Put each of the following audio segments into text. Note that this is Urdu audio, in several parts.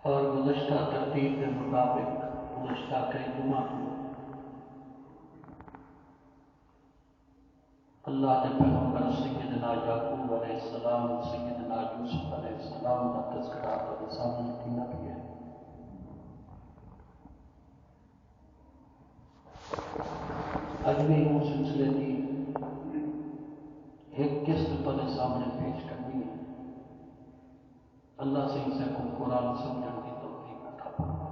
اور گزشتہ ترتیب کے مطابق گزشتہ کئی جمعہ کو اللہ کے پیغمبر سیدنا یعقوب علیہ السلام سیدنا یوسف علیہ السلام کا تذکرہ آپ کے سامنے کیا گیا ہے۔ اج بھی وہ سلسلے کی ایک قسط پر سامنے پیش کرنی ہے۔ اللہ سے اسے کو قرآن سمجھنے کی توفیق عطا فرمائے۔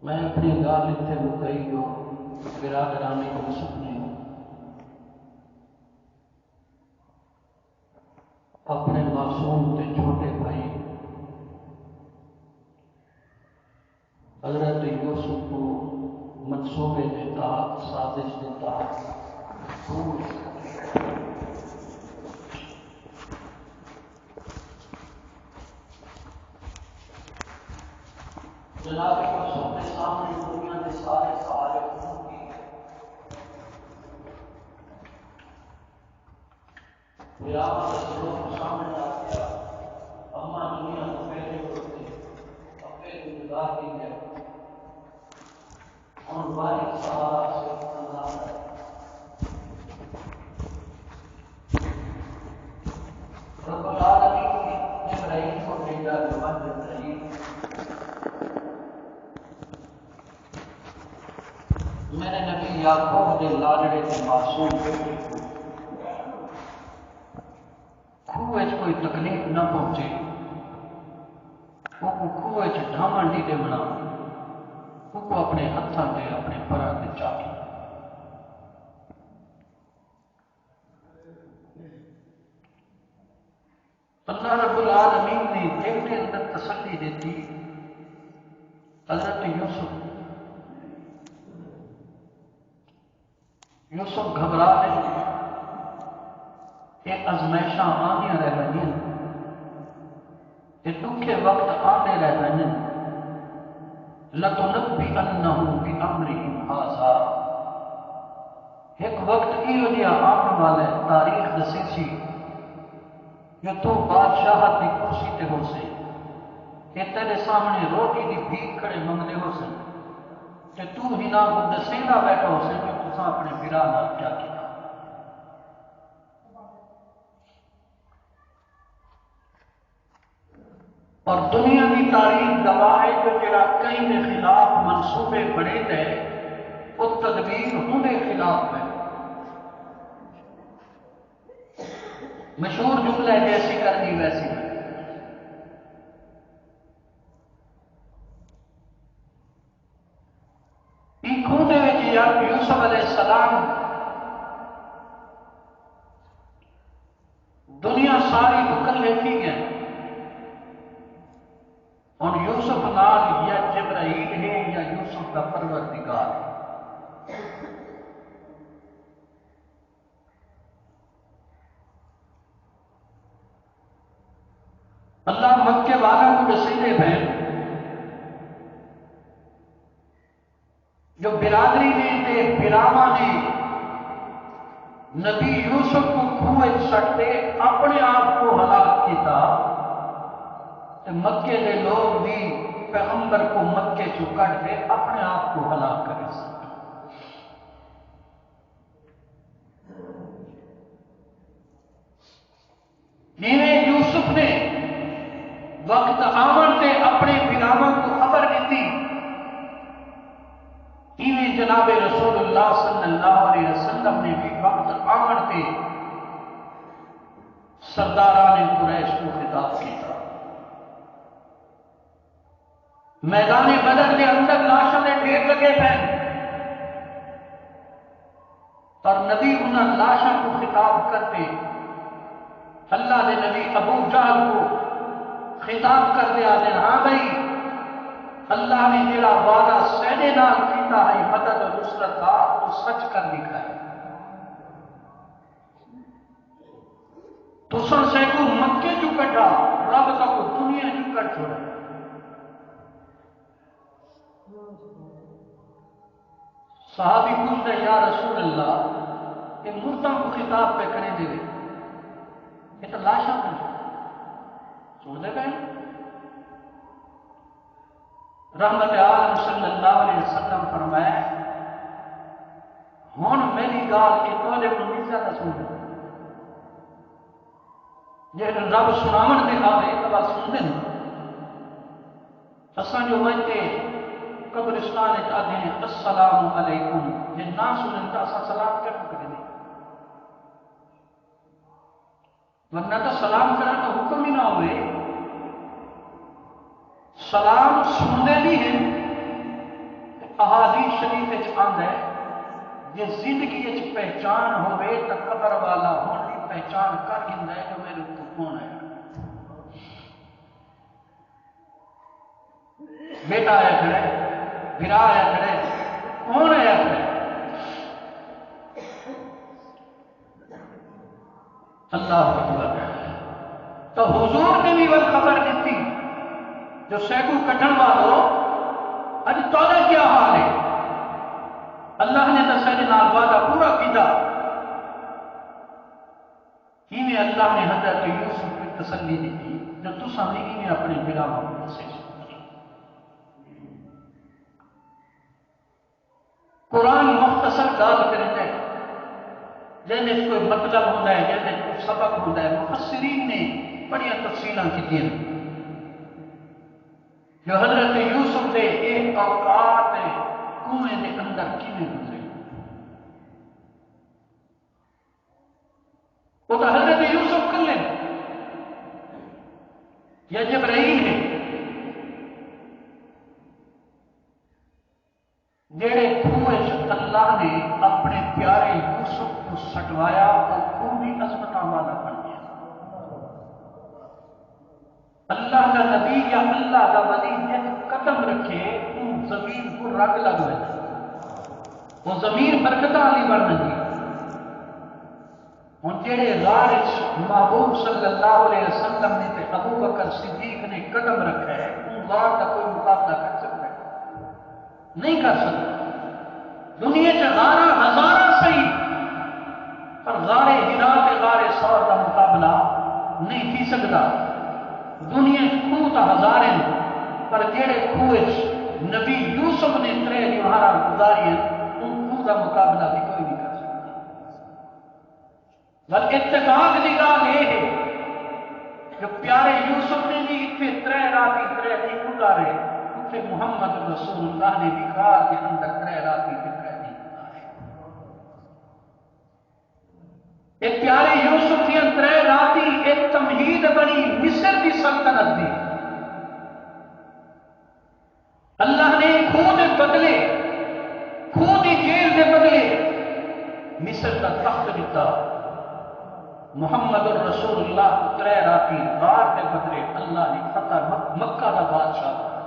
میں اپنی گال اتنے مکئی جو برادران یوسف نے اپنے معصوم تے چھوٹے بھائی حضرت یوسف کو منصوبے کے تحت سازش کے تحت جناب یوسف کے سامنے دنیا کے سارے سوالے سامنے آ گیا۔ اما دنیا کو پہلے ہوتے اپنے گزار دی ہے اور باریک سہارا سے اللہ ہے۔ رب العالمین نے ابراہیم کو بھیجا جوان ابراہیم میرے نبی یعقوب کے لاڈڑے کے معصوم بیٹے کو کوئی تکلیف نہ پہنچے، وہ کھوے ڈھاما ڈیڈے بنا وہ اپنے ہاتھوں سے اپنے پراں سے چاکی اللہ رب العالمین نے دل کے اندر تسلی دیتی حضرت یوسف گھبرا نہیں یہ ازمائشاں آنیاں رہ گئی یہ دکھے وقت آنے رہ گئے لَتُنَبِّئَنَّهُمْ بِأَمْرِهِمْ هَذَا ایک وقت یہ جہا آنے والا ہے تاریخ دسی سی جو تو بادشاہت کی کرسی تے ہو سی یہ تیرے سامنے روٹی دی بھیک کھڑے منگنے ہو سی کہ تو ہی نہ کو دسینا بیٹھا ہو سی جو تساں اپنے برا نال کیا کیا اور دنیا کی تاریخ گواہ ہے جو جڑا کئی کے خلاف منصوبے بڑے تھے وہ تدبیر ہونے خلاف ہے مشہور جملہ ہے جیسی کرنی ویسی ہے یوسف علیہ السلام دنیا ساری بکل لیتی ہے اور یوسف نال یا جبرائیل ہے یا یوسف کا پروردگار ہے اللہ مکے والا کو رسیدے بہن جو برادری نے تے براما نے نبی یوسف کو کھوئے سٹتے اپنے آپ کو ہلاک کیتا تے مکے دے لوگ بھی پیغمبر کو مکے چو کٹ دے اپنے آپ کو ہلاک کرے سکتے جنہیں یوسف نے وقت آمن تے اپنے براما کو خبر دیتی ایویں جناب رسول اللہ صلی اللہ علیہ وسلم نے بھی وقت آمن تے سرداران قریش کو خطاب کیا میدان بدر کے اندر لاشوں نے ڈھیر لگے پہن اور نبی انہاں لاشوں کو خطاب کرتے اللہ نے نبی ابو جہل کو خطاب کر دیا دے ہاں بھائی اللہ نے جڑا وعدہ سہنے نال کیتا ہے مدد و نصرت کا وہ سچ کر دکھا ہے تساں سے کو مکے جو کٹا رب کا کو دنیا جو کٹ چھوڑا صحابی پوچھتے یا رسول اللہ یہ مردوں کو خطاب پہ کریں دے یہ تو لاشاں میں چھوڑ دے گئے رحمت عالم صلی اللہ علیہ وسلم فرمایا ہون میری گال کے تولے کو نہیں زیادہ سن دے یہ رب سنامن دے آوے تو بات سن دے اساں جو وجھتے قبرستان آدھے ہیں السلام علیکم یہ نہ سنن تو اساں سلام کر کریں ورنہ تو سلام کرنا تو حکم ہی نہ ہوئے سلام سننے بھی ہیں احادیث شریف آندا ہے یہ زندگی پہچان ہوئے تو قبر والا ہونے پہچان کر گندا ہے جو میرے کو کون ہے بیٹا آیا کھڑے بھرا آیا کھڑے کون آیا کھڑے اللہ اکبر تو حضور نے بھی وہ خبر دیتی جو سیکو کٹن والو اج تھوڑا کیا حال ہے اللہ نے تو سارے نال وعدہ پورا کیتا میں اللہ نے حضرت یوسف کی تسلی دیتی جو تساں نے اپنے براموں کو دسے قرآن مختصر گال کرتا ہے جن کوئی مطلب ہوتا ہے جن کوئی سبق ہوتا ہے مفسرین نے بڑی تفصیلاں کی جو حضرت یوسف دے ایک اوقات کنویں دے اندر کیویں گزرے وہ تو حضرت یوسف کر لیں یا جبرائیل ہے جڑے کھوہ اللہ نے اپنے پیارے یوسف کو سٹوایا وہ خوہ بھی عظمت والا بن گیا۔ اللہ کا نبی یا اللہ کا ولی ایک قدم رکھے تو زمین کو رگ لگ گئے، وہ زمین برکت والی بن گئی۔ ہوں جہے غار محبوب صلی اللہ علیہ وسلم نے تے ابو بکر صدیق نے قدم رکھا ہے، ان غار کا کوئی مقابلہ کر سکتا ہے؟ نہیں کر سکتا۔ دنیا چ غارہ ہزارہ صحیح پر غار ہرا تے غار ثور کا مقابلہ نہیں تھی سکتا۔ دنیا خوہ تو ہزار ہیں پر جہے خوہ نبی یوسف نے 3 دیوار گزاری ان خوہ کا مقابلہ بھی کوئی نہیں کر سکتا۔ بل اتفاق کی گل یہ ہے کہ پیارے یوسف نے بھی اتنے 3 راتی 3 دن گزارے، اتنے محمد رسول اللہ نے بھی غار کے اندر 3 راتی 3 دن گزارے۔ ایک پیارے یوسف کی 3 راتی ایک تمہید بنی مصر کی سلطنت دی۔ اللہ نے خوہ کے بدلے، خوہ کی جیل کے بدلے مصر کا تخت دیتا۔ محمد الرسول اللہ کو 3 راتی غار کے بدلے اللہ نے فتح مکہ کا بادشاہ بنا۔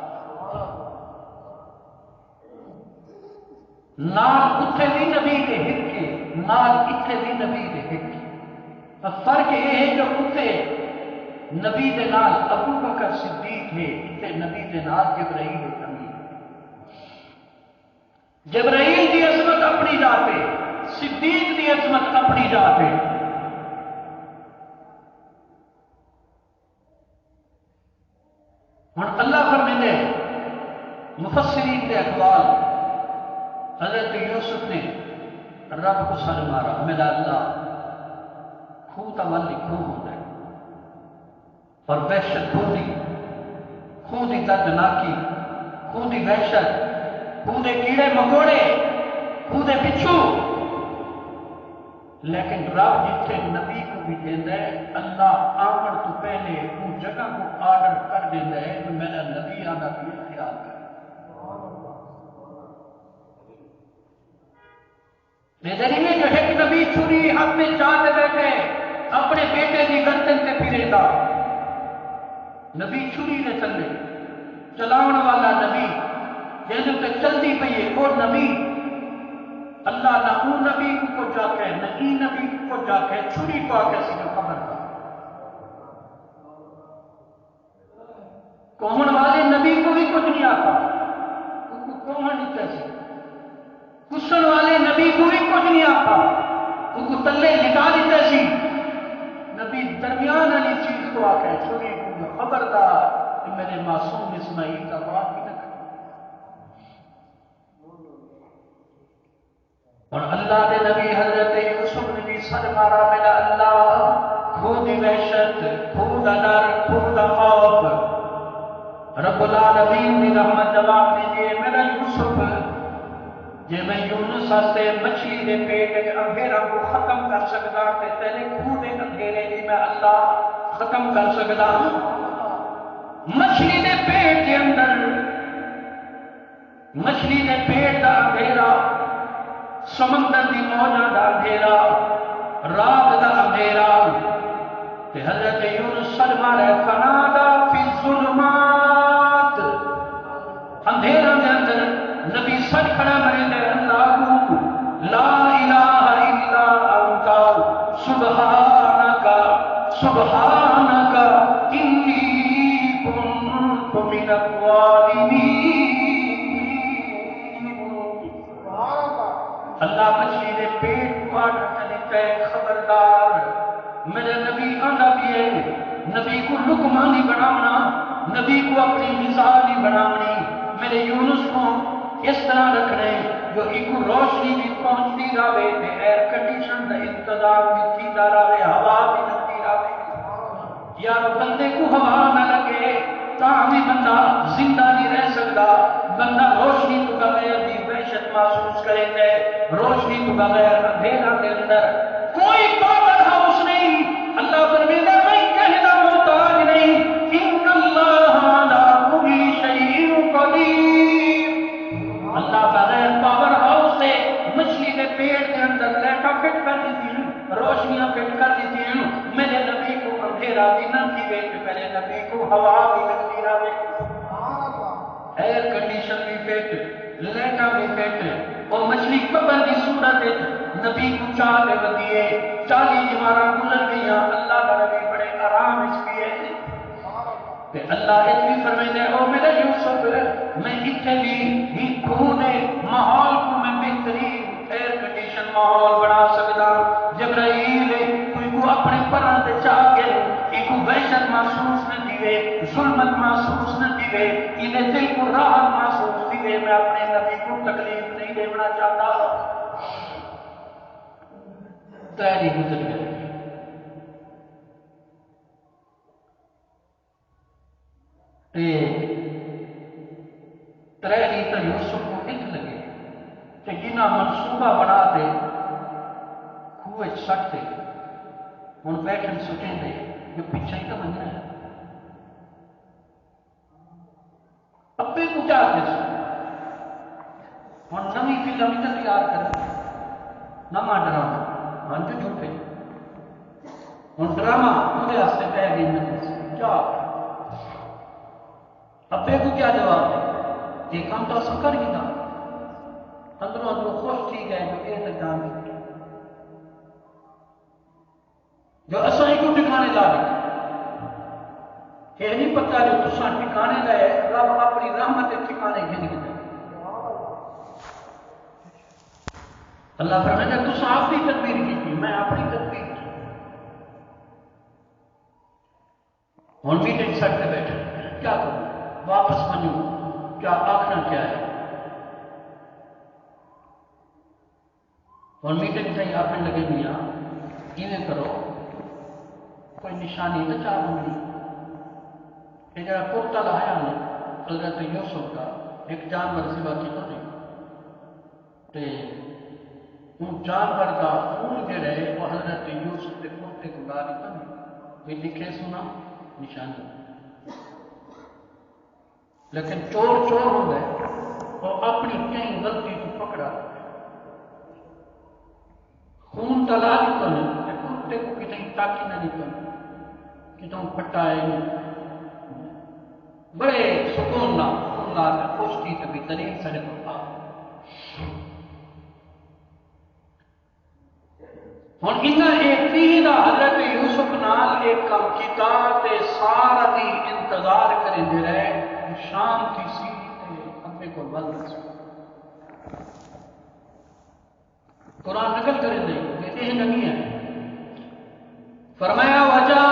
نال اتھے بھی نبی کے ہکے، نال اتھے بھی نبی کے ہکے۔ فرق یہ ہے جو اتھے نبی دے نال ابو بکر صدیق ہے، اتھے نبی دے نال جبرائیل امین۔ جبرائیل دی عظمت اپنی ذات ہے، صدیق دی عظمت اپنی ذات ہے۔ ہن اللہ فرماتے ہیں مفسرین کے اقوال، حضرت یوسف نے رب کو سر مارا، میرا اللہ خوہ تا والی خوہ ہوتا ہے اور وحشت خوہ دی دردناکی، خوہ دی وحشت، خوہ دے کیڑے مکوڑے، خوہ دے پچھو، لیکن رب جتھے نبی کو بھی دینا ہے اللہ آمن تو پہلے ان جگہ کو آرڈر کر دینا ہے کہ میرا نبی آنا بھی خیال کرے۔ میں جو ایک نبی چھری ہاتھ میں چاہتے بیٹھے اپنے بیٹے کی گردن سے پھرے گا، نبی چھری نے چلے، چلاؤن والا نبی جیسے کہ چلتی پئی ہے وہ نبی، اللہ نہ وہ نبی کو جا کے نہ ای نبی کو جا کے چھری کو آ کے سیدھے خبر تھا۔ کوہن والے نبی کو بھی کچھ نہیں آتا، ان کو کوہن نہیں کیسے، کسن والے نبی کو بھی کچھ نہیں آتا، ان کو تلے لٹا دیتے سی۔ نبی درمیان والی چیز کو آ کے چھری کو خبردار کہ میرے معصوم اسماعیل کا بات بھی نہ کرے۔ اور اللہ کے نبی حضرت یوسف نے بھی سر مارا، میرا اللہ خوہ دی وحشت، خوہ دا ڈر، خوہ دا خوف۔ رب العالمین دی رحمت جواب دیجئے، میرا یوسف جے میں یونس ہستے مچھلی دے پیٹ اندھیرا کو ختم کر سکتا تے تیرے خوہ دے اندھیرے بھی میں اللہ ختم کر سکتا۔ مچھلی دے پیٹ کے اندر، مچھلی دے پیٹ دا اندھیرا، سمندر دی موجہ دا اندھیرا، رات دا اندھیرا، تے حضرت یونس سر مارے فنادا فی الظلمات، اندھیرا دے اندر نبی سر کھڑا مرے دے اللہ لا الہ الا انتا سبحانک سبحانک انی کنت من الظالمین۔ اللہ مچھلی دے پیٹ کو آڈر چلتا ہے، خبردار میرے نبی آنا بھی ہے، نبی کو لقمہ نہیں بناونا، نبی کو اپنی مثال نہیں بناونی، میرے یونس کو اس طرح رکھنے جو ایک روشنی بھی پہنچتی رہے تے ایئر کنڈیشن کا انتظام بھی تھیتا رہے، ہوا بھی لگتی رہے، یا بندے کو ہوا نہ لگے تاں بھی بندہ زندہ نہیں رہ سکتا۔ بندہ روشنی تو بغیر دی وحشت محسوس کرے گے، روشنی تو بغیر اندھیرا کے اندر کوئی پاور ہاؤس نہیں۔ اللہ فرماتا ہے میں کہنا محتاج نہیں، ان اللہ علی کل شیء قدیر، اللہ بغیر فٹ کر دیتی ہیں، روشنیاں فٹ کر دیتی ہیں، میرے نبی کو اندھیرا بھی نہ تھی گئی کہ میرے نبی کو ہوا بھی لگتی رہے، ایئر کنڈیشن بھی فٹ، لائٹاں بھی فٹ، اور مچھلی قبر کی صورت نبی کو چاہ دے بدیے 40 دیوارہ گزر گئیاں، اللہ کا نبی بڑے آرام اس پیے کہ اللہ اتنی فرمائنے او میرے یوسف میں اتنے بھی ہی کھونے ماحول کو میں بہترین ایئر کنڈیشن ماحول بنا سکتا، جبرائیل کوئی کو اپنے پران دے چاہ کے ایک وحشت محسوس نہ دیوے، ظلمت محسوس نہ دیوے، انہیں دل کو راحت محسوس دیوے، میں اپنے نبی کو تکلیف نہیں دینا چاہتا، تیری گزر گئی تریلی تو یوسف کو اتھ لگے کہ جنہ منصوبہ بنا دے کھوے سٹ دے ہوں بیٹھن سٹیں دے جو پیچھے ہی تو بننا ہے ابے کو کیا دے سو ہوں نوی فلم ہی تیار کر نواں ڈرامہ ہن جو جھوٹے ہوں ڈرامہ مجھے واسطے پہ گئی میں کیا ابے کو کیا جواب ہے یہ کام تو اصل کر گیا اندروں اندروں خوش تھی گئے جو یہ تک جان چھوٹے جو اصل ہی کو ٹھکانے لا دیتے یہ نہیں پتا جو تساں ٹھکانے لائے رب اپنی رحمت کے ٹھکانے گھن کے جائے اللہ فرمائے گا تساں اپنی تدبیر کی تھی میں اپنی تدبیر کی ہوں میٹنگ سٹ پہ بیٹھے کیا کروں واپس منوں کیا آخنا کیا ہے اور میٹنگ سے آخر لگے میاں ایویں کرو کوئی نشانی تو چاہ بنی یہ جڑا کرتا لایا نے حضرت یوسف کا ایک جانور سوا کی تو نہیں تے ان جانور کا خون جڑا ہے وہ حضرت یوسف کے کرتے کو لا دیتا نہیں یہ لکھے سنا نشانی لیکن چور چور ہو گئے اور اپنی کہیں غلطی کو پکڑا خون تلا دیتا نہیں کتے کو کتنی تاکی نہ دیتا کتوں پھٹا ہے بڑے سکون نہ خون لا کر خوش کی کبھی ترین سڑے کو تھا ہوں انہیں ایک تین حضرت یوسف نال ایک کام کیتا تے سارا دی انتظار کریں دے رہے شام کی سی ابے کو بند قرآن نقل کریں دے کہ یہ نہیں ہے فرمایا وجہ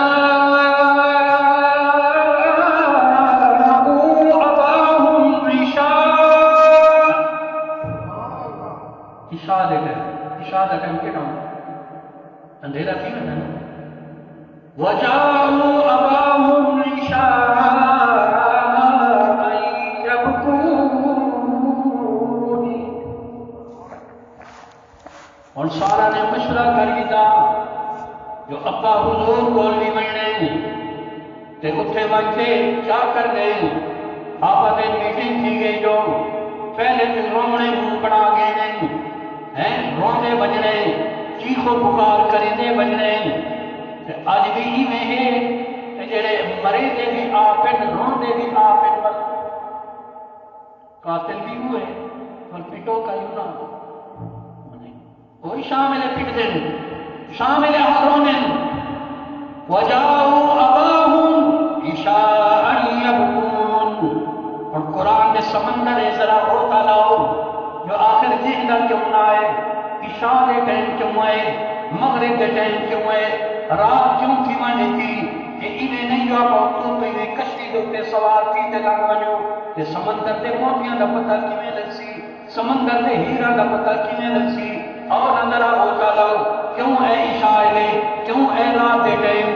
عشاء ٹائم کے ٹائم اندھیرا تھی نا وجاؤوا اباهم عشاء يبكون اور سارا نے مشورہ کر دیا جو ابا حضور کول بھی بننے تے اٹھے وجتے کیا کر گئے آپا دے میٹنگ تھی گئی جو پہلے تو رونے منہ بنا گئے ہیں رونے بجنے چیخو پکار کرنے بجنے اج بھی ایویں ہے جڑے مرے دے بھی آپن روندے بھی آپن قاتل بھی ہوئے اور پٹو کا یوں نہ کوئی شامل پٹ دیں شامل رونے وجاؤوا اباهم عشاء يبكون اور قرآن نے سمندر ذرا ہوتا لاؤ جو آخر ذہنہ کیوں نہ آئے عشاء دے ٹائم کیوں آئے مغرب دے ٹائم کیوں آئے رات کیوں تھی مانے تھی کہ انہیں نہیں جو آپ تو انہیں کشتی دوتے سوار تھی تے لگ بنو کہ سمندر دے موتیاں دا پتہ کیویں لگسی سمندر دے ہیرا دا پتہ کیویں لگسی اور اندر ہوتا لاؤ کیوں اے عشاء لے کیوں اے رات دے ٹائم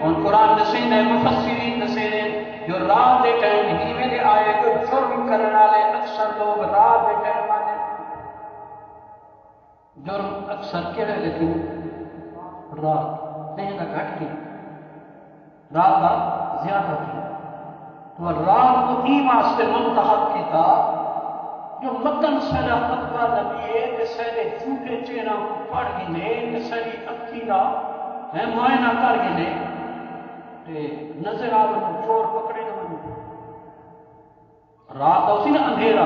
ان قرآن نسینے مفسرین نسینے جو رات دے ٹائم ہی میں دے آئے جو جرم کرنے والے اکثر لوگ رات دے ٹائم آنے جرم اکثر کہڑے لیکن رات نہیں نہ گھٹ کی رات کا زیادہ تھی تو رات کو ای واسطے منتخب کیتا جو مکن سیدہ فتوہ نبی ہے سیدے جھوٹے چہرہ کو پڑھ گنے سیدی اکھی دا معائنہ کر گنے نظر آوے چور پکڑے نہ منو رات اسی نا اندھیرا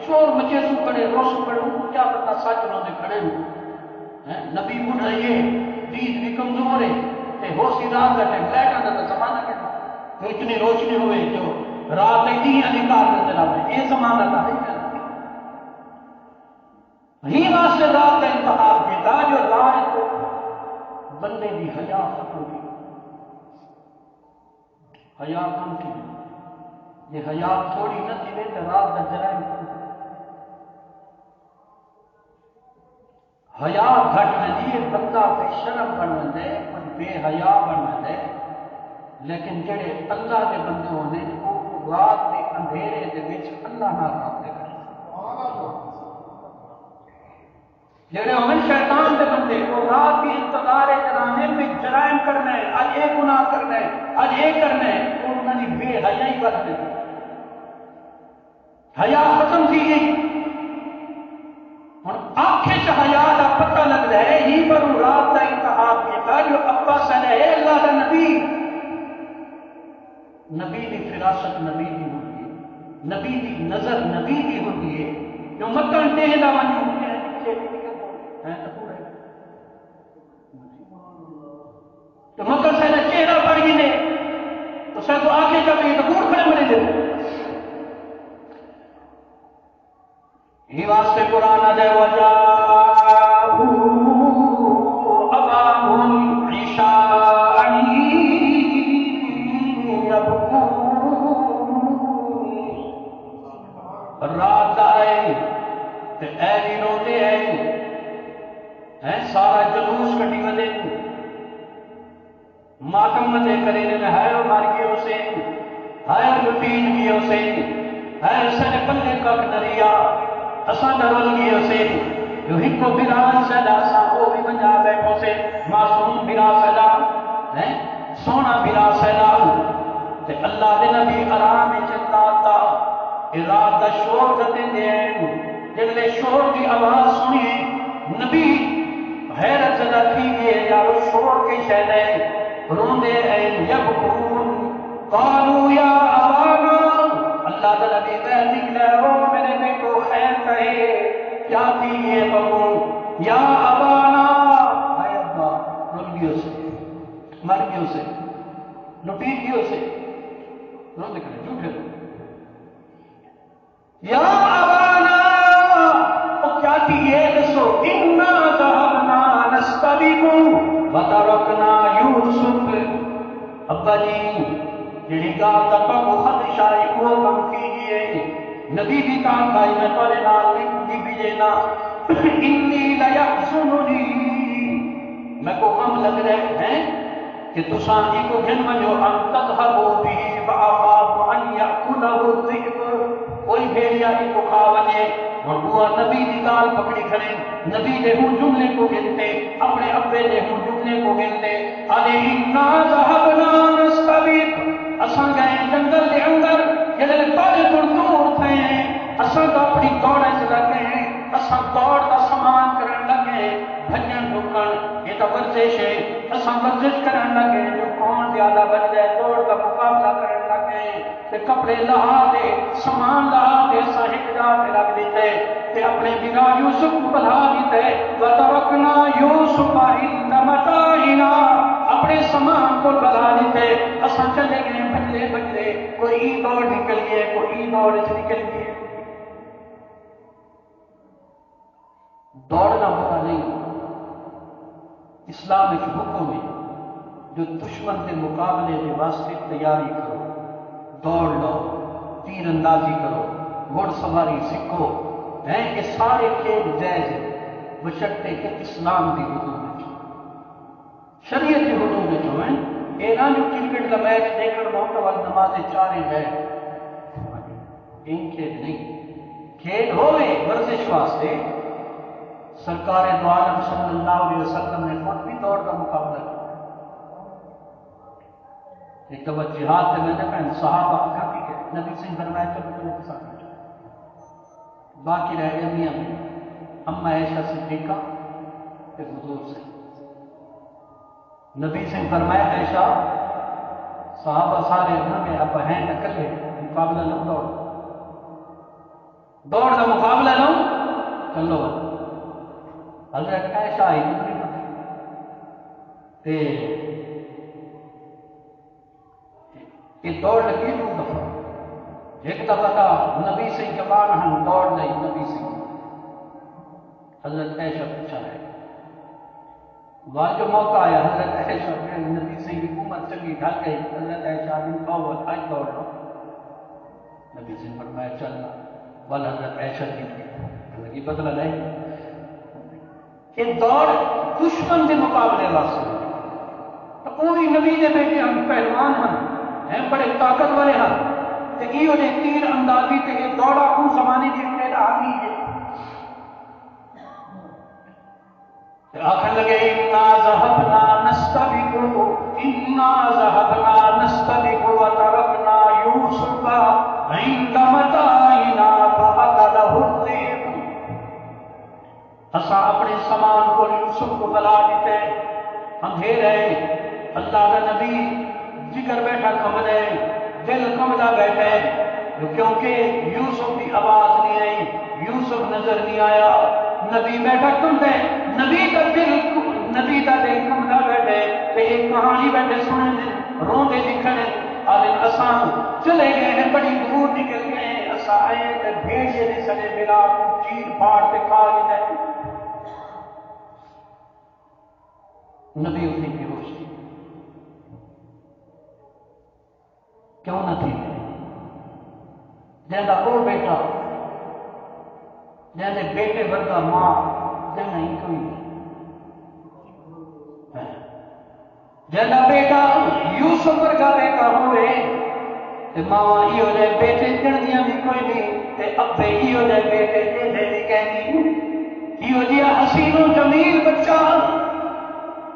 چور مچے سو کھڑے روش کھڑے ان کو کیا پتا سچ انہوں نے کھڑے نبی مجھ رہیے دید بھی کمزور ہے ہو سی رات کا ٹائم لائٹ آتا تھا زمانہ کے تو اتنی روشنی ہوئے جو رات اتنی ادھکار میں چلا ہوئے یہ زمانہ تھا ہی واسطے رات کا انتخاب کیتا جو رات کو بندے کی حیا ختم کی حیا کم کی یہ حیا تھوڑی نہ تھی تو رات کا جرائم حیا گھٹ میں دیئے بندہ بے شرم بن دے کوئی بے حیا بن دے لیکن جڑے اللہ کے بندے ہونے وہ رات کے اندھیرے دے وچ اللہ نہ رابطے کریں جڑے ہوئے شیطان دے بندے وہ رات کی انتظار جرانے میں جرائم کرنا ہے آج ایک گناہ کرنا ہے آج ایک کرنا ہے تو انہوں نے بے حیائی کرتے حیا ختم کی گئی ہوں آنکھیں چ حیا کا پتہ لگ رہا ہے ہی پر رات کا انتخاب کیا جو ابا سن ہے اللہ کا نبی نبی کی فراست نبی کی ہوتی ہے نبی کی نظر نبی کی ہوتی ہے جو مکن ٹہلا ونی ہوتے ہیں تو مکر سے چہرہ پڑ گئی نے تو سر تو آگے کا بھی تو گوڑ کھڑے ملے دے ہی واسطے قرآن دے وجاہو اباہم عشاءنی یبکون رات آئے تو اے بھی روتے ہیں سارا جلوس کٹی ودے ماتم مدے کرے نے ہے مار گئے اسے ہے لٹین گئے اسے ہے اسے نے پلے کک دریا اساں ڈرل گئے اسے جو ہکو بھرا سیدا سا وہ بھی بنجا بیٹھو سے معصوم بھرا سیدا ہے سونا بھرا سیدا تے اللہ دے نبی آرام چلتا تا رات دا شور کرتے دے جلے شور کی آواز سنی نبی حیرت زدہ تھی گئے یارو شور کے شہدے روندے ہیں یبکون قالوا یا ابانا اللہ تعالیٰ بھی بہر نکلا ہو میرے بیٹو خیر کہے کیا تھی یہ بکو یا ابانا آئے ابا رول گئے اسے مر گئے اسے لٹیٹ گئے اسے روندے کرے جھوٹے یا ابانا وہ کیا تھی یہ دسو انا ذهبنا نستبق وترکنا یوسف ابا جی جڑی گال دا پاکو خدشہ ہے وہ کم کیجئے نبی بھی کہا بھائی میں تولے نال نہیں بھی لینا انی لیحزننی میں کو غم لگ رہے ہیں کہ تسان ہی کو گھن منو ان تذهبوا به فاخاف ان یاکلہ الذئب کوئی بھیڑیا ہی کو کھا وجے اور وہ نبی دی گال پکڑی کھڑے نبی دے ہوں جملے کو گنتے اپنے ابے دے ہوں جملے کو گنتے ارے انا ذهبنا نستبق اساں گئے جنگل دے اندر جڑے پاڑے دور تھے اساں تو اپنی دوڑ چ لگے اساں دوڑ دا سامان کرن لگے بھجن ڈکن یہ تو ورزش ہے اساں ورزش کرن لگے جو کون زیادہ بچ جائے دوڑ کا مقابلہ کرن لگے تے کپڑے لہا دے سامان لہا دے صاحب جا کے رکھ دیتے تے اپنے بنا یوسف کو بلا دیتے وترکنا یوسف عند متاعنا اپنے سامان کو بلا دیتے اساں چلے گئے بجلے بجلے کوئی دوڑ نکل گئے کوئی دوڑ نکل گئے دوڑنا برا نہیں اسلام ایک حکم ہے جو دشمن کے مقابلے کے واسطے تیاری کرو دوڑ لو تیر اندازی کرو گھوڑ سواری سیکھو ہیں کہ سارے کھیل جائز بشرطے کہ اسلام کی حدود شریعت کی حدود ہیں یہ نہ جو کرکٹ کا میچ دیکھ معتبر نماز چارے ہے ان کھیل نہیں کھیل ہوئے ورزش واسطے سرکار دو عالم صلی اللہ علیہ وسلم نے خود بھی دوڑ کا مقابلہ کیا ایک تو جہاد سے میں نے کہا صحابہ کا بھی ہے نبی سے فرمایا چلو چلو کے ساتھ باقی رہ گئے میاں اما عائشہ صدیقہ پھر حضور سے نبی سے فرمایا عائشہ صحابہ سارے نہ آپ ہیں اکلے مقابلہ نہ دوڑ کا مقابلہ نہ چلو حضرت عائشہ آئی تے یہ دوڑ لگی دو دفعہ ایک دفعہ کا نبی سے جوان ہم دوڑ نہیں نبی سے حضرت عائشہ پوچھا ہے وہاں جو موقع آیا حضرت عائشہ میں نبی سے حکومت چنگی ڈھل گئی حضرت عائشہ بن اول آج دوڑ لو نبی سے فرمایا چلنا بل حضرت عائشہ کی لگی بدلا نہیں یہ دوڑ دشمن کے مقابلے واسطے تو پوری نبی کے بیٹے ہم پہلوان ہیں بڑے طاقتور ہیں تے ایو دے تیر اندازی تے یہ دوڑا ان زمانے کی ابتدا آگی ہے آخر لگے اِنَّا ذَهَبْنَا نَسْتَبِقُ اِنَّا ذَهَبْنَا نَسْتَبِقُ وَتَرَكْنَا يُوسُفَ عِنْدَ مَتَاعِنَا فَأَكَلَهُ الذِّئْبُ اسا اپنے سامان کو یوسف کو بلا دیتے اندھیرے اللہ کا نبی جگر بیٹھا کمدے دل کمدہ بیٹھے کیونکہ یوسف کی آواز نہیں آئی یوسف نظر نہیں آیا نبی بیٹھا کمدے نبی کا دل کمدہ بیٹھے کہ ایک کہانی بیٹھے سنے دیں روندے دکھنے آدھے اسان چلے گئے ہیں بڑی دور نکل گئے ہیں اسا آئے کہ بھیجے دے سنے بلا چیر پھاڑ کے کھا گئے نبی اپنی بے ہوش تھی کیوں نہ تھی جہاں وہ بیٹا جہاں بیٹے ورگا ماں جہاں ہی کوئی نہیں جہاں بیٹا یوسف ورگا بیٹا ہوئے تے ماں ایو دے بیٹے جڑیاں بھی کوئی نہیں تے ابے ایو دے بیٹے دے بھی کہنی ایو دیا حسین و جمیل بچہ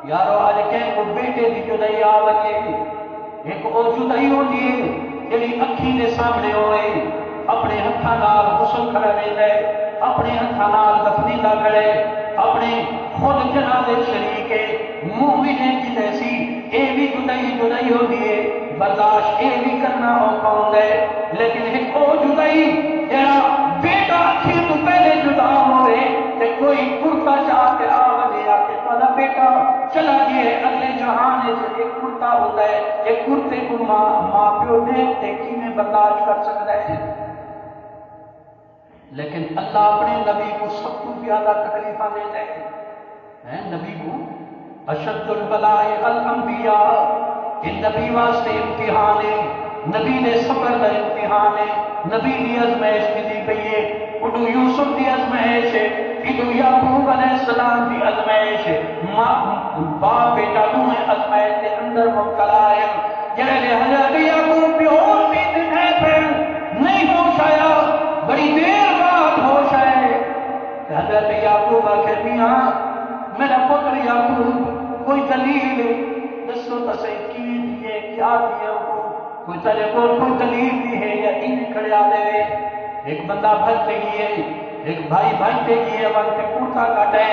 یارو آج کہیں کو بیٹے دی جدائی آوگے ایک او جدائی ہو دیئے جنہی اکھی دے سامنے ہوئے اپنے ہتھا نال غسل کھڑا رہے دے اپنے ہتھا نال دفنی دا کھڑے اپنے خود جنازے شریکے مومنیں کی جیسی اے بھی جدائی ہو دیئے برداشت اے بھی کرنا ہو کون دے لیکن ایک او جدائی جہاں بیٹا اکھی تو پہلے جدا ہوئے کہ کوئی کرتا چاہ کے آوگے آکے والا بیٹا چلا گئے اگلے جہاں نے سے ایک کرتا ہوتا ہے ایک کرتے کو ماں پیو دیکھتے کی میں برداشت کر سکتا ہے لیکن اللہ اپنے نبی کو سب کو زیادہ تکلیفہ دیتے ہیں نبی کو اشد البلاء الانبیاء کہ نبی واسطے امتحان ہے نبی نے صبر کا امتحان ہے نبی دی ازمائش کی دی پئیے اڈو یوسف دی ازمائش ہے اڈو یعقوب علیہ السلام دی ازمائش ہے باپ بیٹا دوہیں ازمائش کے اندر مبتلا ہے جنہیں حضرت یعقوب بھی اور بھی دکھے پھر نہیں ہوش آیا بڑی دیر بعد ہوش آئے حضرت یعقوب آخر میاں میرا پتر یعقوب کوئی دلیل دسو تسے کی دیئے کیا دیئے کوئی تجھے کوئی دلیل بھی ہے یا انہیں کھڑے آ دے ایک بندہ بھجتے گئے ایک بھائی بھجتے گئے وقت کرتا کٹے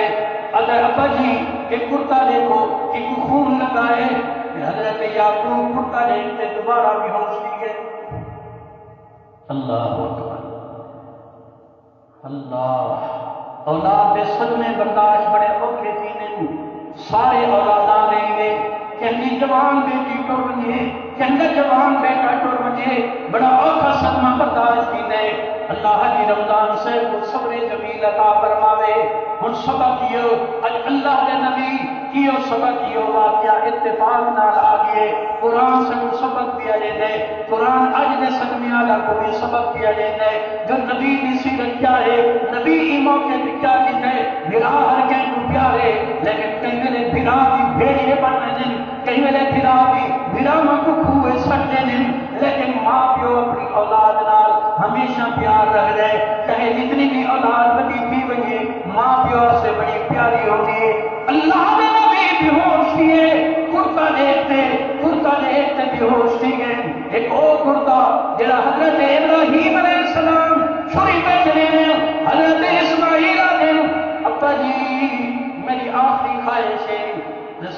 اگر ابا جی ایک کرتا دیکھو ایک خون لگائے حضرت یعقوب کرتا دیکھتے دوبارہ بھی ہوش دیئے اللہ اکبر اللہ اولاد دے صدمے برداشت بڑے اوکھے دینے سارے اولاداں لیں گے کہنی جوان بیٹی ٹر ونجے کہنی جوان بیٹا ٹر ونجے بڑا اوکھا صدمہ برداشت دینے اللہ جی رمضان سے کو صبر جمیل عطا فرماوے ہن سبق کیو اج اللہ کے نبی کیو سبق کیو واقعہ اتفاق نال آگئے قرآن سے کو سبق دیا دے قرآن اج دے صدمے والا کوئی سبق دیا دے جو نبی دی سیرت کیا ہے نبی ای موقع تے کیا کیتے بھرا ہر کے کو پیارے لیکن کئی ویلے بھرا دی بھیڑیے بننے دن کئی ویلے بھرا بھی بھرا ماں کو کھوئے سٹنے دن لیکن ماں پیو اپنی اولاد نال ہمیشہ پیار رہ گئے چاہے جتنی بھی اولاد بڑی تھی بنی ماں پیو سے بڑی پیاری ہوتی ہے اللہ نے نبی بھی ہوش دیے کرتا دیکھتے بھی ہوش دی گئے ایک اور کرتا جڑا حضرت ابراہیم علیہ السلام چھری پہ چلے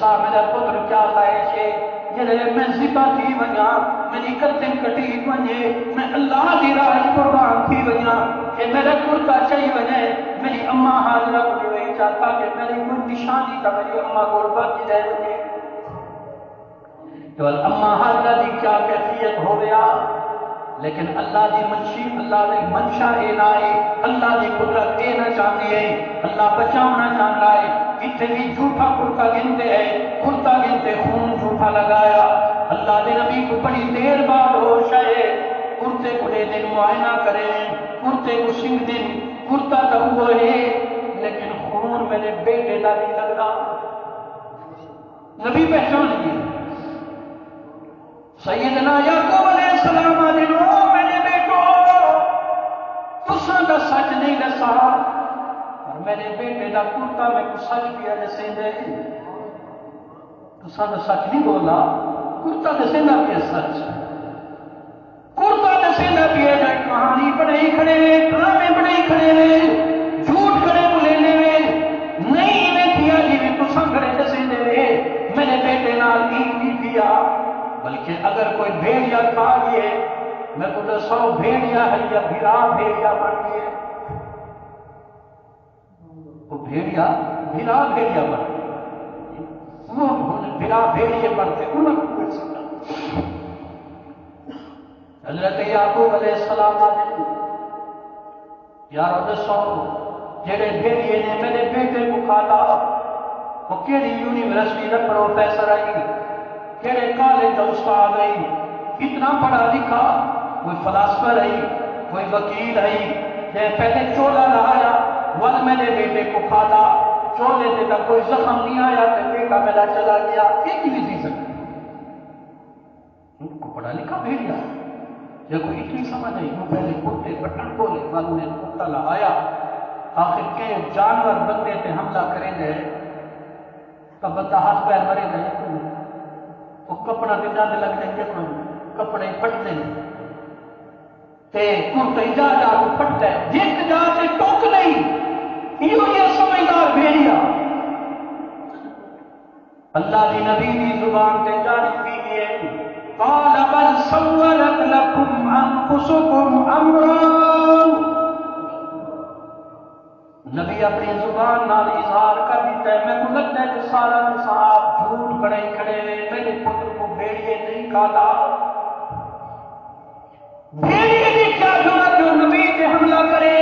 دسا میرا پتر کیا خواہش ہے جڑے میں ذبح تھی ونجا میری گردن کٹی ونجے میں اللہ دی راہ قربان تھی ونجا کہ میرا کرتا چاہیے ونجے میری اماں حاضرہ کو وہی چاہتا کہ میری کوئی نشانی کا میری اماں کو باقی رہ ونجے تو اماں حاضرہ دی کیا کیفیت ہو گیا لیکن اللہ دی منشی اللہ دی منشا اے نہ ہے اللہ دی قدرت اے نہ چاہتی ہے اللہ بچاؤنا چاہتا ہے اتنے بھی جھوٹا کرتا گنتے ہے کرتا گنتے خون جھوٹا لگایا اللہ دے نبی کو بڑی دیر بعد ہوش ہے کرتے کو دے دن معائنہ کریں کرتے کو سنگ دن کرتا تو وہ ہے لیکن خون میرے بیٹے کا نہیں لگ رہا نبی پہچان لیے سیدنا یعقوب علیہ السلام آدھے میرے بیٹو تساں دا سچ نہیں دسا اور میرے بیٹے دا کرتا میں کو سچ پیا دسیں دے تساں دا سچ نہیں بولا کرتا دسیں دا پیا سچ کرتا دسیں دا پیا جائے کہانی بڑھائی کھڑے ڈرامے بڑھائی کھڑے جھوٹ کھڑے بولے لے نہیں میں کیا جی میں تساں کھڑے دسیں دے میرے بیٹے نال نہیں کیا بلکہ اگر کوئی بھیڑیا کھا گئے میں کو تو 100 بھیڑیا ہے یا بھرا بھیڑیا بن گئے وہ بھیڑیا بھرا بھیڑیا بن گئے وہ بھرا بھیڑیے بنتے انہوں کو کوئی سکتا حضرت یعقوب علیہ السلام آتے یارو دسو جڑے بھیڑیے نے میرے بیٹے کو کھاتا وہ کیڑی یونیورسٹی کا پروفیسر آئی کیڑے کالج کا استاد ہے کتنا پڑھا لکھا کوئی فلاسفر ہے کوئی وکیل ہے جے پہلے چولا لگایا ول میرے بیٹے کو کھاتا چولے سے تک کوئی زخم نہیں آیا تو بیٹا میرا چلا گیا ایک بھی تھی سکتی کو پڑھا لکھا بھیڑیا جب کوئی اتنی سمجھ نہیں وہ پہلے کتے بٹن کھولے ول نے کتا لگایا آخر کے جانور بندے پہ حملہ کریں گے تب بندہ ہاتھ پیر مرے گئے وہ کپڑا کے جانے لگ جائیں گے کپڑے پھٹتے ہیں تے کرتے جا جا کو پھٹتا ہے جس جا سے ٹوک نہیں یہ سمجھدار بھیڑیا اللہ دی نبی دی زبان تے جاری کی ہے قال بل سولت لكم انفسكم امرا نبی اپنی زبان نال اظہار کر دیتا ہے میں کو لگتا ہے کہ سارا نصاب جھوٹ بڑے کھڑے میرے پتر کو بھیڑیے نہیں کھاتا بھیڑیے کی کیا ضرورت جو نبی پہ حملہ کرے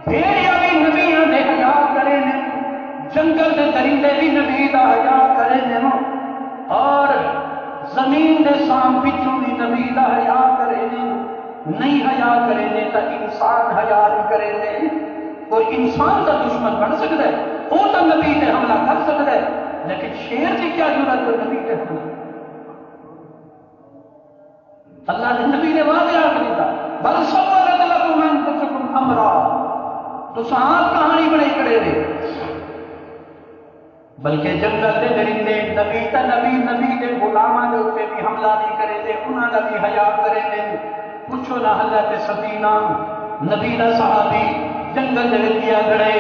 بھیڑیا بھی نبیاں دے حیا کرے جنگل دے درندے بھی نبی دا حیا کرے اور زمین دے سام پچھوں بھی نبی دا حیا کرے نہیں حیا کرے تو انسان حیا نہیں کرے کوئی انسان کا دشمن بن سکتا ہے وہ تو نبی پہ حملہ کر سکتا ہے لیکن شیر کی کیا ضرورت ہے نبی پہ حملہ اللہ نے نبی نے واضح کر دیا بل سولت لكم انفسكم امرا تو صاحب کہانی بڑی کرے دے بلکہ جنگل دے درندے نبی تا نبی دے غلاماں دے اوپر بھی حملہ نہیں کرے دے انہاں دا بھی حیا کرے دے پوچھو نہ حضرت سفینہ نبی دا صحابی جنگل دے کیا گڑے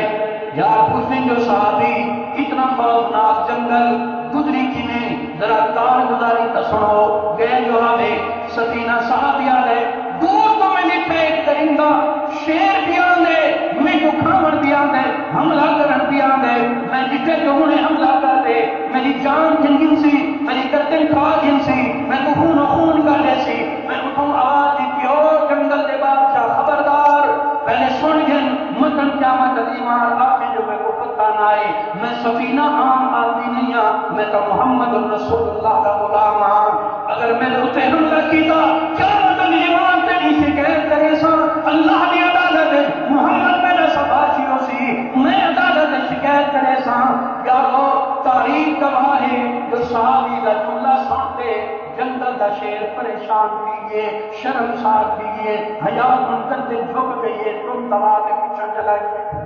یا اس دن جو صحابی اتنا خوفناک جنگل گزری کیویں ذرا کار گزاری تا سنو گئے جو ہمیں سفینہ صحابی آ گئے دور تو میں نے ایک درندہ شیر بھی آندے میں کو کھاون بھی آندے حملہ کرن بھی آندے میں جتے جو انہیں حملہ کر دے میری جان جنگن سی میری گردن کھا جن سی میں کو خون کر دے سی میں اٹھوں آواز دیتی ہو جنگل دے بادشاہ خبردار پہلے سن گن متن قیامت عظیمار آخر جو میں کو پتہ نہ آئے میں سفینہ عام آدمی نہیں ہاں میں تو محمد رسول اللہ کا غلام ہاں اگر میں نے اسے حملہ کیتا قیامت عظیمان تے نہیں شکایت کرے سا اللہ نے عدالت محمد میرا سباشی ہو سی میں عدالت شکایت کرے سا یارو تاریخ گواہ ہے جو صحابی کا جملہ سنتے جنگل دا شیر پریشان کیے شرمسار کیے حیا منکر سے جھک گئیے تم دبا کے پیچھے چلا گئے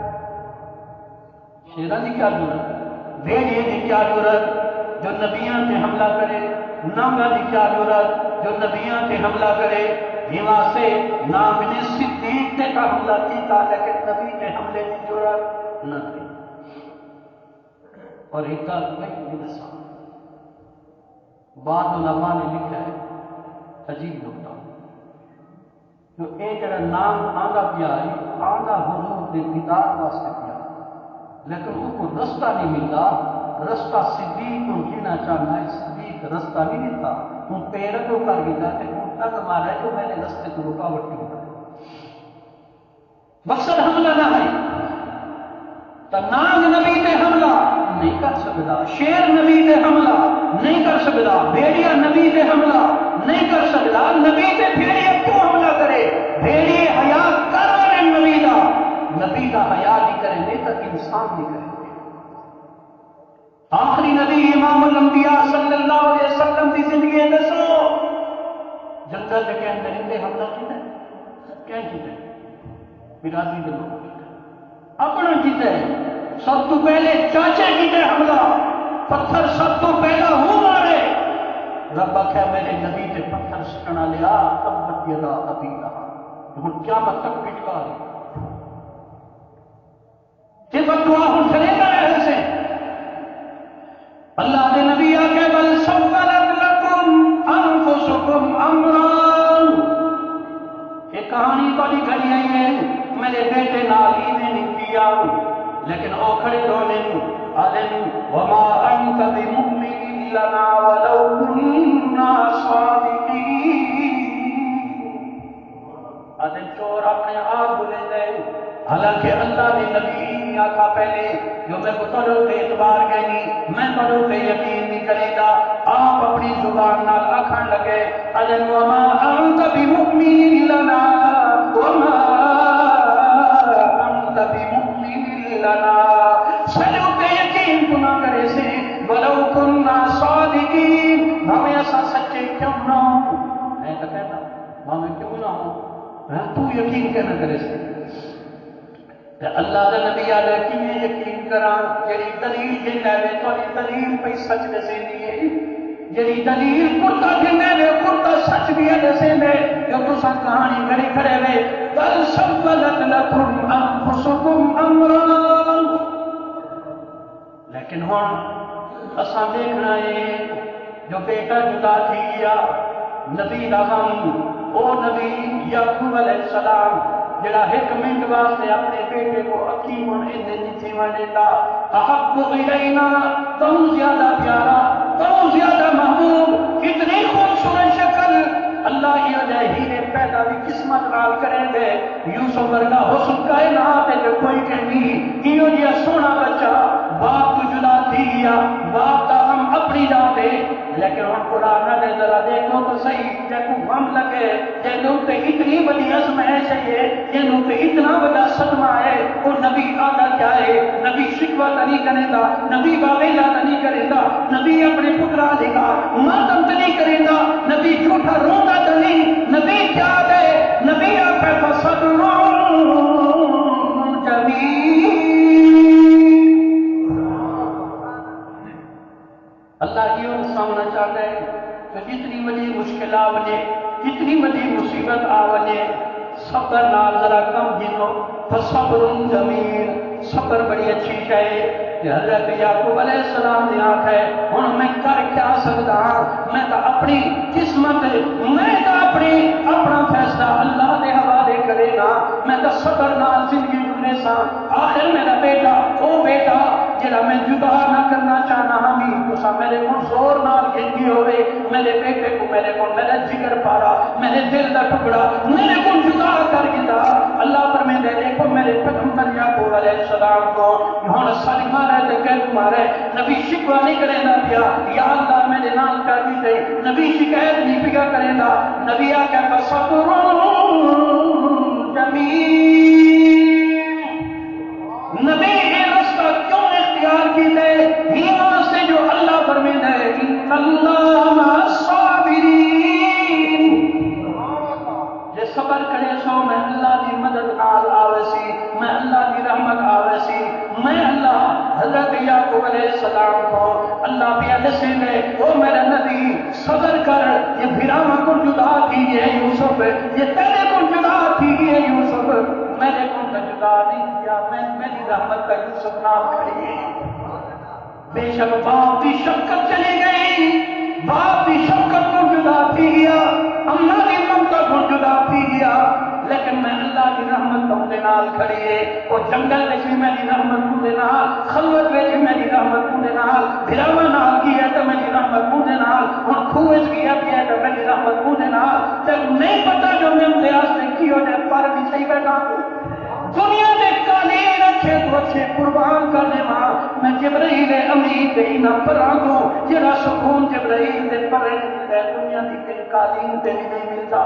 شیرہ دی کیا ضرورت بھیڑیے دی کیا ضرورت جو نبیاں سے حملہ کرے نانگا دی کیا ضرورت جو نبیاں سے حملہ کرے ہیوا سے نام نے صدیق نے کا حملہ کیتا لیکن نبی کے حملے کی ضرورت نہ تھی اور ایک گل کوئی دسا بعض علماء نے لکھا ہے عجیب نقطہ جو یہ جڑا نام آندا پیا ہے آندا حضور کے دیدار واسطے پیا لیکن اس کو رستہ نہیں ملتا رستہ صدیق کو جینا چاہنا ہے صدیق رستہ نہیں دیتا تم پیر کو کر گیا تے تک مارا جو میں نے رستے کو رکاوٹ کیوں ہے مقصد حملہ نہ ہے تو ناگ نبی تے حملہ نہیں کر سکتا شیر نبی تے حملہ نہیں کر سکتا بھیڑیا نبی تے حملہ نہیں کر سکتا نبی تے بھیڑیا کیوں حملہ کرے بھیڑیے حیا کر رہے نبی کا حیا نہیں کریں گے تو انسان نہیں کریں گے آخری نبی امام الانبیاء صلی اللہ علیہ وسلم کی زندگی دسو جنگل کے اندر اندے حملہ کیتا ہے کیا کیتا ہے برادری کے لوگ اپنا کیتا ہے سب تو پہلے چاچے کیتے حملہ پتھر سب تو پہلا ہوں مارے رب آخیا میرے نبی تے پتھر سٹنا لیا تبت یدا ابی لہب ہن قیامت تک پٹکا رہی یہ بدعا ہوں چلے گا ایسے اللہ دے نبی آکے بل سولت لکم انفسکم امران یہ کہانی بڑی گھڑی آئی ہے میرے بیٹے نالی نے نہیں کیا لیکن او کھڑے رونے آلن وما انت بمؤمن لنا ولو كنا صادقین آدم چور اپنے آپ بولے دے حالانکہ اللہ نے نبی آقا پہلے جو میں کو تڑو پہ اعتبار گئی میں تڑو پہ یقین نہیں کرے گا آپ اپنی زبان نال آکھن لگے آدم وما انت بمؤمن لنا وما انت بمؤمن لنا سجو پہ یقین تو نہ کرے سے ولو کننا صادقین ہمیں ایسا سچے کیوں نہ ہوں میں تو کہتا ہمیں کیوں نہ ہوں تو یقین کیا نہ کرے سے اللہ کا نبی آدھا کہ میں یقین کران جڑی دلیل جنہ میں تھوڑی دلیل پہ سچ دسے دیئے جڑی دلیل کرتا جنہ میں کرتا سچ بھی دسے دے جو تو سا کہانی گھڑی کھڑے میں بل سولت لکم انفسکم امران لیکن ہون اساں دیکھنا ہے جو بیٹا جدا تھی گیا نبی دا غم او نبی یعقوب علیہ السلام جڑا ایک منٹ واسطے اپنے بیٹے کو حکیم نہیں تھی دیتا احب الینا تو زیادہ پیارا تو زیادہ محبوب اتنی خوبصورت شکل اللہ کی وجہ ہیرے پیدا بھی قسمت نال کریں گے یوسف ورگا حسن کائنات جو کوئی کہیں ایو جیا سونا بچہ باپ کو جدا تھی گیا باپ کا ہم اپنی جاتے لیکن ہم قرآن نے ذرا دیکھو تو صحیح جب غم لگے جنوں تے اتنی بڑی آزمائش ہے جنوں تے اتنا بڑا صدمہ ہے وہ نبی آدھا کیا ہے نبی شکوہ نہیں کرے گا نبی باویلا نہیں کرے گا نبی اپنے پترا دے گا ماتم نہیں کرے گا نبی جھوٹا روتا نہیں نبی کیا ہے نبی آخر فصبر جمیل اللہ کی اور سامنا چاہتا ہے کہ جتنی بڑی مشکلات بنے جتنی بڑی مصیبت آونے صبر نال ذرا کم گنو فصبر جمیل صبر بڑی اچھی ہے کہ حضرت یعقوب علیہ السلام نے آکھا ہے ہن میں کر کیا سکتا میں تو اپنی قسمت میں تو اپنا فیصلہ اللہ دے حوالے کرے گا میں تو صبر نال زندگی گزرے سا آخر میرا بیٹا او بیٹا جڑا میں جدا نہ کرنا چاہنا ہمیں تو سا میرے کو زور نال گنگی ہوئے میرے بیٹے کو میرے کو میرا جگر پارا میرے دل دا ٹکڑا میرے کو جدا کر گیا اللہ پر میں دے دیکھو میرے پیغمبر یعقوب علیہ السلام کو ہن ساری مارے تے کہ تمہارے نبی شکوہ نہیں کرے گا پیا یا اللہ میرے نال کر دی تے نبی شکایت نہیں پیا کرے گا نبی آ کے صبر جمیل نبی یہ رستہ کیوں اختیار کی دے ایمان سے جو اللہ فرمائے ہے ان اللہ مع الصابرین جے صبر کرے سو میں اللہ کی مدد نال آوے سی میں اللہ کی رحمت آوے سی میں اللہ حضرت یعقوب علیہ السلام کو اللہ بھی دسے دے او میرا نبی صبر کر یہ بھراما کو جدا کیجئے یوسف یہ تیرے کو جدا کیجئے یوسف میرے کو جدا نہیں کیا میں میری رحمت کا یوسف نام کھڑی ہے بے شک باپ کی شفقت چلی گئی، باپ کی شفقت کو جدا پی گیا، اماں کی ممتا کو جدا پی گیا، لیکن میں اللہ کی رحمت تو دے نال کھڑی ہے، وہ جنگل میں بھی میری رحمت تو دے نال، خلوت میں بھی میری رحمت تو دے نال، بھراواں نال کی ہے تو میری رحمت تو دے نال، ہن کھوے وچ گیا ہے تو میری رحمت تو دے نال، تے نہیں پتہ جو میں دے واسطے کی ہو جائے پر بھی صحیح بیٹھا دنیا دے قالین اچھے تو اچھے قربان کرنے ماں میں جبرائیل امین دے نہ پراں کو جڑا سکون جبرائیل دے پرے دنیا دی کوئی قالین تے نہیں ملتا۔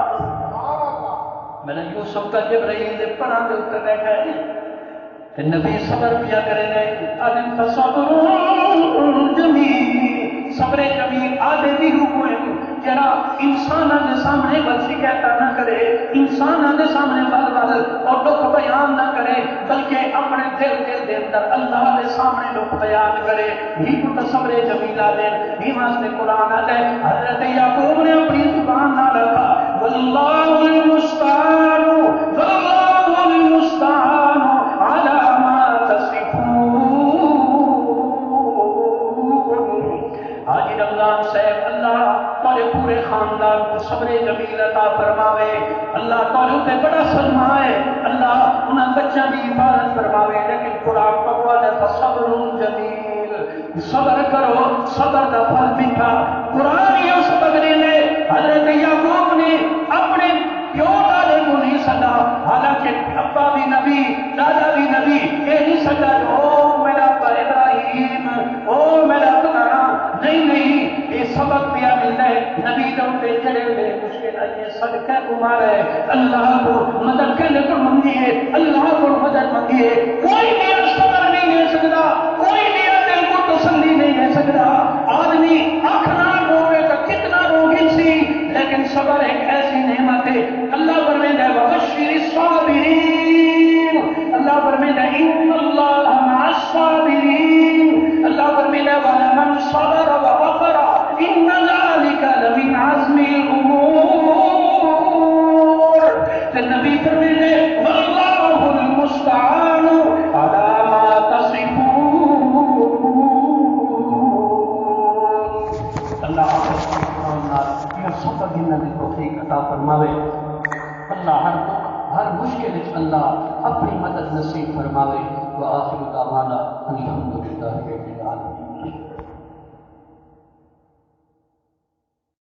میں نے یوسف کا جبرائیل دے پراں دے اوپر بیٹھا ہے کہ نبی صبر کیا کرے گئے ان تصبر جمیل، صبر جمیل آدھے بھی ہوئے جرا انسانوں کے سامنے بل شکایت نہ کرے، انسانوں کے سامنے بل اور دکھ بیان نہ کرے، بلکہ اپنے دل کے اندر اللہ کے سامنے دکھ بیان کرے، ہی کو صبر جمیلہ دے، ہی واسطے قرآن آتا ہے حضرت یعقوب نے اپنی زبان نہ رکھا واللہ المستعان واللہ المستعان علی ما تصفون۔ حاجی رمضان صاحب اللہ تورے پورے خاندان کو صبر جمیل عطا فرماوے، اللہ تورے تے بڑا سلما ہے، اللہ انہاں بچوں کی حفاظت فرماوے، لیکن قرآن پڑھوا ہے فصبر جمیل، صبر کرو، صبر کا پھل میٹھا۔ قرآن یہ سبق دے حضرت یعقوب نے اپنے پیو دادے کو نہیں سدا، حالانکہ ابا بھی نبی دادا بھی نبی، یہ نہیں سدا او میرا ابراہیم او میرا پرانا، نہیں یہ سبق دیا ملتا ہے نبی دے جڑے ہوئے مشکل آئیے صدقہ کمار ہے، اللہ کو مدد کرنے کو منگیے، اللہ کو مدد منگیے، کوئی میرا صبر نہیں لے سکتا، کوئی میرا دل کو تسلی نہیں دے سکتا، آدمی آنکھ نہ روے تو کتنا روگی سی، لیکن صبر ایک ایسی نعمت ہے، اللہ فرمائے ہے وبشر الصابرین، اللہ فرمائے ہے ان اللہ مع الصابرین، اللہ فرمائے ہے ولمن صبر وغفر ان ذلک لمن عزم الامور، تو نبی فرمائے ہے واللہ المستعان علی ما تصفون۔ اللہ یہ سب دنیا کی توفیق عطا فرماوے، اللہ ہر دکھ ہر مشکل اللہ اپنی مدد نصیب فرماوے، وآخر دعوانا الحمدللہ رب العالمین۔